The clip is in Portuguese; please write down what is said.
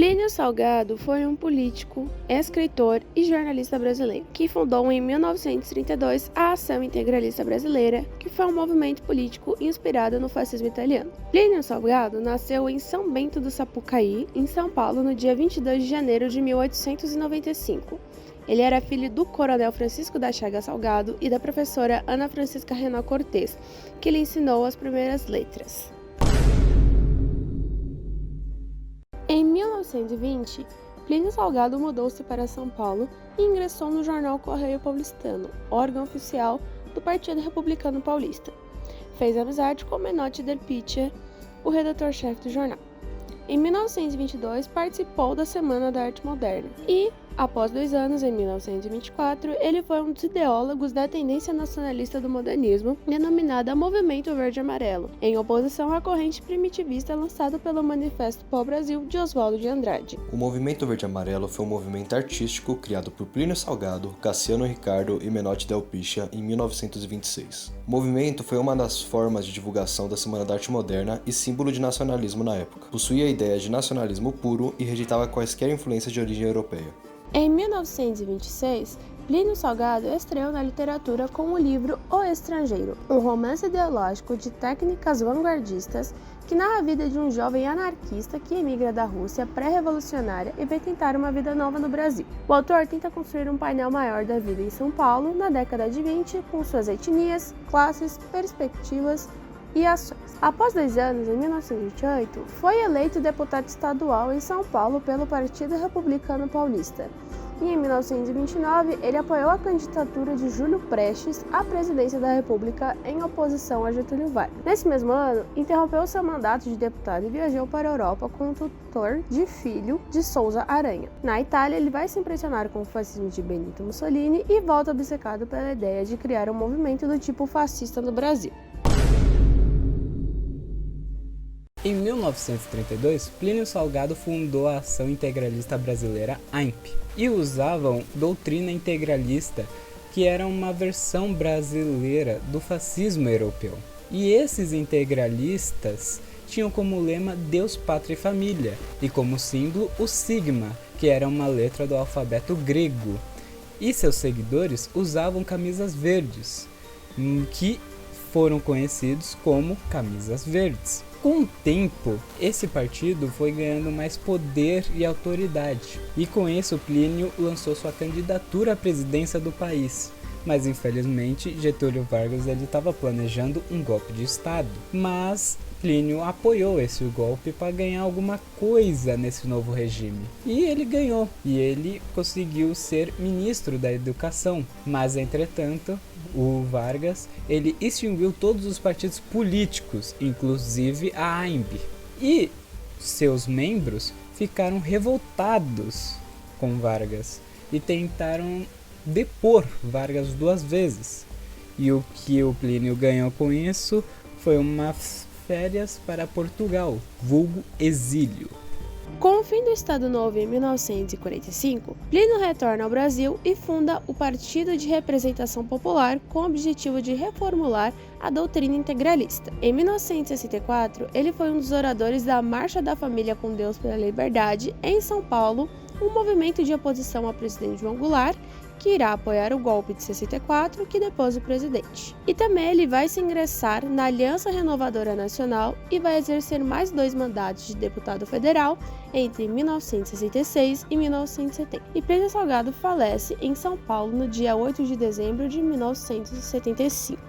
Plínio Salgado foi um político, escritor e jornalista brasileiro, que fundou em 1932 a Ação Integralista Brasileira, que foi um movimento político inspirado no fascismo italiano. Plínio Salgado nasceu em São Bento do Sapucaí, em São Paulo, no dia 22 de janeiro de 1895. Ele era filho do coronel Francisco da Chaga Salgado e da professora Ana Francisca Renan Cortez, que lhe ensinou as primeiras letras. Em 1920, Plínio Salgado mudou-se para São Paulo e ingressou no jornal Correio Paulistano, órgão oficial do Partido Republicano Paulista. Fez amizade com Menotti del Pitta, o redator-chefe do jornal. Em 1922, participou da Semana da Arte Moderna e, após 2 anos, em 1924, ele foi um dos ideólogos da tendência nacionalista do modernismo, denominada Movimento Verde-Amarelo, em oposição à corrente primitivista lançada pelo Manifesto Pau-Brasil de Oswaldo de Andrade. O Movimento Verde-Amarelo foi um movimento artístico criado por Plínio Salgado, Cassiano Ricardo e Menotti del Pitta em 1926. O movimento foi uma das formas de divulgação da Semana da Arte Moderna e símbolo de nacionalismo na época. Possuía ideias de nacionalismo puro e rejeitava quaisquer influências de origem europeia. Em 1926, Plínio Salgado estreou na literatura com o livro O Estrangeiro, um romance ideológico de técnicas vanguardistas que narra a vida de um jovem anarquista que emigra da Rússia pré-revolucionária e vai tentar uma vida nova no Brasil. O autor tenta construir um painel maior da vida em São Paulo na década de 20, com suas etnias, classes, perspectivas e ações. Após 2 anos, em 1928, foi eleito deputado estadual em São Paulo pelo Partido Republicano Paulista. E em 1929, ele apoiou a candidatura de Júlio Prestes à presidência da República em oposição a Getúlio Vargas. Nesse mesmo ano, interrompeu seu mandato de deputado e viajou para a Europa com o tutor de filho de Souza Aranha. Na Itália, ele vai se impressionar com o fascismo de Benito Mussolini e volta obcecado pela ideia de criar um movimento do tipo fascista no Brasil. Em 1932, Plínio Salgado fundou a Ação Integralista Brasileira (AIMP) e usavam doutrina integralista, que era uma versão brasileira do fascismo europeu. E esses integralistas tinham como lema Deus, Pátria e Família, e como símbolo o sigma, que era uma letra do alfabeto grego. E seus seguidores usavam camisas verdes, que foram conhecidos como camisas verdes. Com o tempo, esse partido foi ganhando mais poder e autoridade, e com isso Plínio lançou sua candidatura à presidência do país. Mas infelizmente Getúlio Vargas estava planejando um golpe de Estado, mas Plínio apoiou esse golpe para ganhar alguma coisa nesse novo regime. E ele ganhou, e ele conseguiu ser ministro da Educação. Mas entretanto, o Vargas, ele extinguiu todos os partidos políticos, inclusive a AIMB. E seus membros ficaram revoltados com Vargas e tentaram depor Vargas 2 vezes. E o que o Plínio ganhou com isso foi umas férias para Portugal, vulgo exílio. Com o fim do Estado Novo em 1945, Plínio retorna ao Brasil e funda o Partido de Representação Popular com o objetivo de reformular a doutrina integralista. Em 1964, ele foi um dos oradores da Marcha da Família com Deus pela Liberdade em São Paulo, um movimento de oposição ao presidente João Goulart, que irá apoiar o golpe de 64 que depôs o presidente. E também ele vai se ingressar na Aliança Renovadora Nacional e vai exercer mais 2 mandatos de deputado federal entre 1966 e 1970. E Plínio Salgado falece em São Paulo no dia 8 de dezembro de 1975.